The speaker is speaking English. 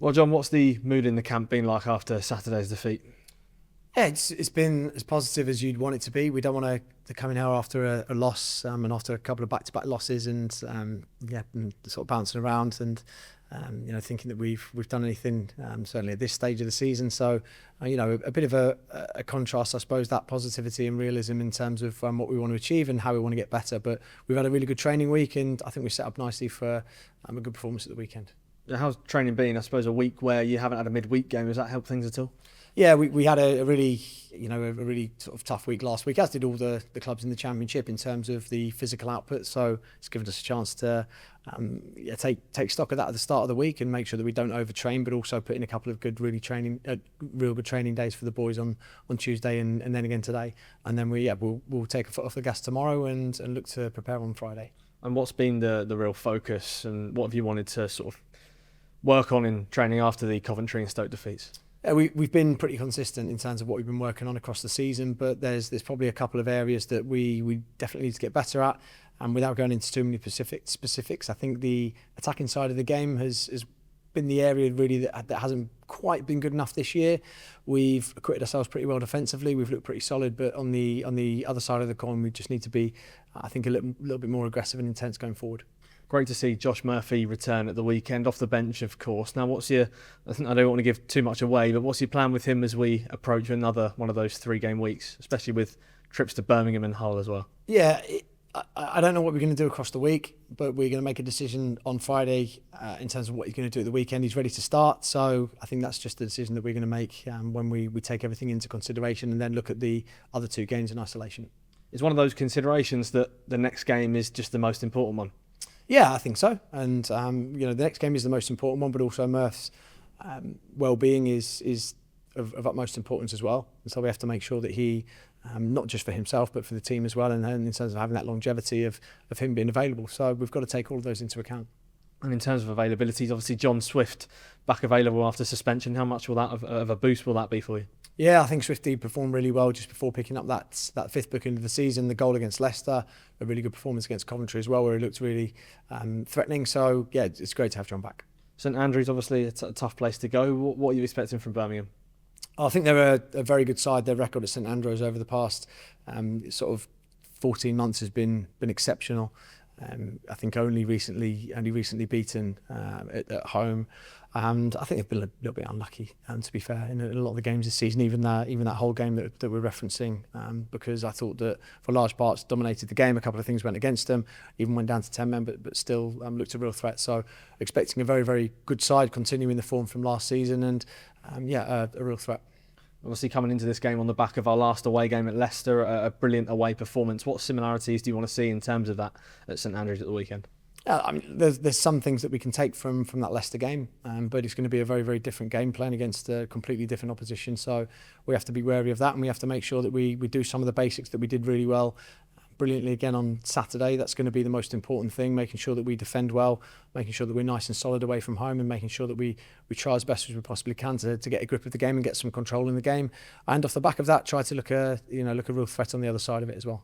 Well, John, what's the mood in the camp been like after Saturday's defeat? Yeah, it's been as positive as you'd want it to be. We don't want to come in here after a loss and after a couple of back-to-back losses and sort of bouncing around and thinking that we've done anything certainly at this stage of the season. So a bit of a contrast, I suppose, that positivity and realism in terms of what we want to achieve and how we want to get better. But we've had a really good training week, and I think we're set up nicely for a good performance at the weekend. How's training been? I suppose a week where you haven't had a midweek game, has that helped things at all? Yeah, we had a really sort of tough week last week, as did all the clubs in the Championship in terms of the physical output. So it's given us a chance to take stock of that at the start of the week and make sure that we don't overtrain, but also put in a couple of good, real good training days for the boys on Tuesday and then again today. And then we'll take a foot off the gas tomorrow and look to prepare on Friday. And what's been the real focus, and what have you wanted to sort of work on in training after the Coventry and Stoke defeats? We've been pretty consistent in terms of what we've been working on across the season, but there's probably a couple of areas that we definitely need to get better at. And without going into too many specifics, I think the attacking side of the game has been the area really that hasn't quite been good enough this year. We've acquitted ourselves pretty well defensively. We've looked pretty solid, but on the other side of the coin, we just need to be, I think, a little bit more aggressive and intense going forward. Great to see Josh Murphy return at the weekend, off the bench, of course. Now, I don't want to give too much away, but what's your plan with him as we approach another one of those 3-game weeks, especially with trips to Birmingham and Hull as well? Yeah, I don't know what we're going to do across the week, but we're going to make a decision on Friday in terms of what he's going to do at the weekend. He's ready to start, so I think that's just the decision that we're going to make when we take everything into consideration and then look at the other 2 games in isolation. Is one of those considerations that the next game is just the most important one? Yeah, I think so. And the next game is the most important one, but also Murph's well-being is of utmost importance as well. And so we have to make sure that he, not just for himself, but for the team as well, and in terms of having that longevity of him being available. So we've got to take all of those into account. And in terms of availabilities, obviously John Swift back available after suspension. How much will that of a boost will that be for you? Yeah, I think Swifty performed really well just before picking up that 5th booking of the season. The goal against Leicester, a really good performance against Coventry as well, where he looked really threatening. So yeah, it's great to have John back. St Andrews, obviously a tough place to go. What are you expecting from Birmingham? I think they're a very good side. Their record at St Andrews over the past sort of 14 months has been exceptional. I think only recently beaten at home, and I think they've been a little bit unlucky. To be fair, in a lot of the games this season, even that whole game that we're referencing, because I thought that for large parts dominated the game. A couple of things went against them, even went down to 10 men, but still looked a real threat. So expecting a very, very good side, continuing the form from last season, and a real threat. Obviously coming into this game on the back of our last away game at Leicester, a brilliant away performance. What similarities do you want to see in terms of that at St Andrews at the weekend? I mean, there's some things that we can take from that Leicester game, but it's going to be a very, very different game playing against a completely different opposition. So we have to be wary of that, and we have to make sure that we do some of the basics that we did really well brilliantly again on Saturday. That's going to be the most important thing, making sure that we defend well, making sure that we're nice and solid away from home, and making sure that we try as best as we possibly can to get a grip of the game and get some control in the game. And off the back of that, try to look a real threat on the other side of it as well.